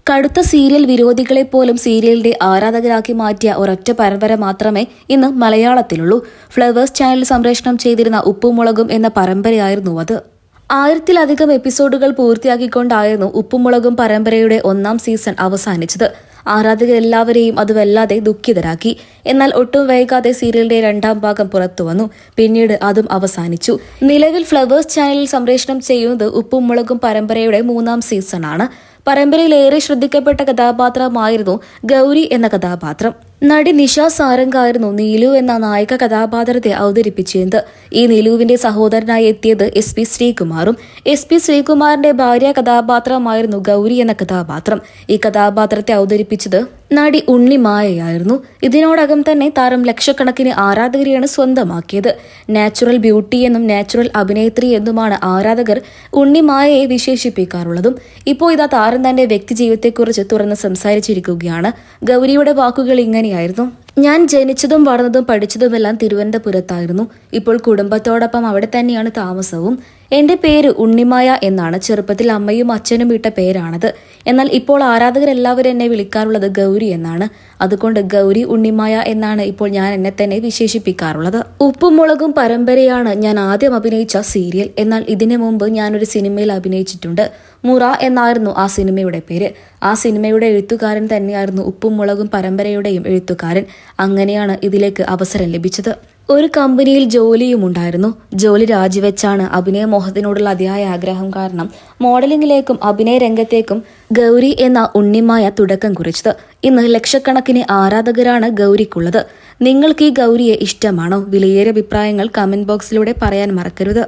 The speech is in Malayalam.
കടുത്ത സീരിയൽ വിരോധികളെ പോലും സീരിയലിന്റെ ആരാധകരാക്കി മാറ്റിയ ഒരൊറ്റ പരമ്പര മാത്രമേ ഇന്ന് മലയാളത്തിലുള്ളൂ. ഫ്ലവേഴ്സ് ചാനൽ സംപ്രേഷണം ചെയ്തിരുന്ന ഉപ്പും മുളകും എന്ന പരമ്പരയായിരുന്നു അത്. 1000-ലധികം എപ്പിസോഡുകൾ പൂർത്തിയാക്കിക്കൊണ്ടായിരുന്നു ഉപ്പും മുളകും പരമ്പരയുടെ 1ാം സീസൺ അവസാനിച്ചത്. ആരാധകരെല്ലാവരെയും അത് വല്ലാതെ ദുഃഖിതരാക്കി. എന്നാൽ ഒട്ടും വൈകാതെ സീരിയലിന്റെ 2ാം ഭാഗം പുറത്തുവന്നു. പിന്നീട് അതും അവസാനിച്ചു. നിലവിൽ ഫ്ലവേഴ്സ് ചാനലിൽ സംപ്രേഷണം ചെയ്യുന്നത് ഉപ്പും മുളകും പരമ്പരയുടെ 3ാം സീസണാണ്. പരമ്പരയിലേറെ ശ്രദ്ധിക്കപ്പെട്ട കഥാപാത്രമായിരുന്നു ഗൗരി എന്ന കഥാപാത്രം. നടി നിഷ സാരംഗായിരുന്നു നീലു എന്ന നായിക കഥാപാത്രത്തെ അവതരിപ്പിച്ചിരുന്നത്. ഈ നീലുവിന്റെ സഹോദരനായി എത്തിയത് SP ശ്രീകുമാറും. SP ശ്രീകുമാറിന്റെ ഭാര്യ കഥാപാത്രമായിരുന്നു ഗൗരി എന്ന കഥാപാത്രം. ഈ കഥാപാത്രത്തെ അവതരിപ്പിച്ചത് നടി ഉണ്ണിമായയായിരുന്നു. ഇതിനോടകം തന്നെ താരം ലക്ഷക്കണക്കിന് ആരാധകരെയാണ് സ്വന്തമാക്കിയത്. നാച്ചുറൽ ബ്യൂട്ടി എന്നും നാച്ചുറൽ അഭിനേത്രി എന്നുമാണ് ആരാധകർ ഉണ്ണിമായയെ വിശേഷിപ്പിക്കാറുള്ളതും. ഇപ്പോൾ ഇതാ താരം തന്റെ വ്യക്തിജീവിതത്തെക്കുറിച്ച് തുറന്ന് സംസാരിച്ചിരിക്കുകയാണ്. ഗൗരിയുടെ വാക്കുകൾ ഇങ്ങനെയായിരുന്നു: ഞാൻ ജനിച്ചതും വളർന്നതും പഠിച്ചതുമെല്ലാം തിരുവനന്തപുരത്തായിരുന്നു. ഇപ്പോൾ കുടുംബത്തോടൊപ്പം അവിടെ തന്നെയാണ് താമസവും. എന്റെ പേര് ഉണ്ണിമായ എന്നാണ്. ചെറുപ്പത്തിൽ അമ്മയും അച്ഛനും ഇട്ട പേരാണത്. എന്നാൽ ഇപ്പോൾ ആരാധകരെല്ലാവരും എന്നെ വിളിക്കാറുള്ളത് ഗൗരി എന്നാണ്. അതുകൊണ്ട് ഗൗരി ഉണ്ണിമായ എന്നാണ് ഇപ്പോൾ ഞാൻ എന്നെ തന്നെ വിശേഷിപ്പിക്കാറുള്ളത്. ഉപ്പും മുളകും പരമ്പരയാണ് ഞാൻ ആദ്യം അഭിനയിച്ച സീരിയൽ. എന്നാൽ ഇതിനു മുമ്പ് ഞാനൊരു സിനിമയിൽ അഭിനയിച്ചിട്ടുണ്ട്. മുറ എന്നായിരുന്നു ആ സിനിമയുടെ പേര്. ആ സിനിമയുടെ എഴുത്തുകാരൻ തന്നെയായിരുന്നു ഉപ്പും മുളകും പരമ്പരയുടെയും എഴുത്തുകാരൻ. അങ്ങനെയാണ് ഇതിലേക്ക് അവസരം ലഭിച്ചത്. ഒരു കമ്പനിയിൽ ജോലിയും ഉണ്ടായിരുന്നു. ജോലി രാജിവെച്ചാണ് അഭിനയ മോഹത്തിനോടുള്ള അതിയായ ആഗ്രഹം കാരണം മോഡലിംഗിലേക്കും അഭിനയ രംഗത്തേക്കും ഗൗരി എന്ന ഉണ്ണിമായ തുടക്കം കുറിച്ചത്. ഇന്ന് ലക്ഷക്കണക്കിന് ആരാധകരാണ് ഗൗരിക്കുള്ളത്. നിങ്ങൾക്ക് ഈ ഗൗരിയെ ഇഷ്ടമാണോ? വിലയേറിയ അഭിപ്രായങ്ങൾ കമന്റ് ബോക്സിലൂടെ പറയാൻ മറക്കരുത്.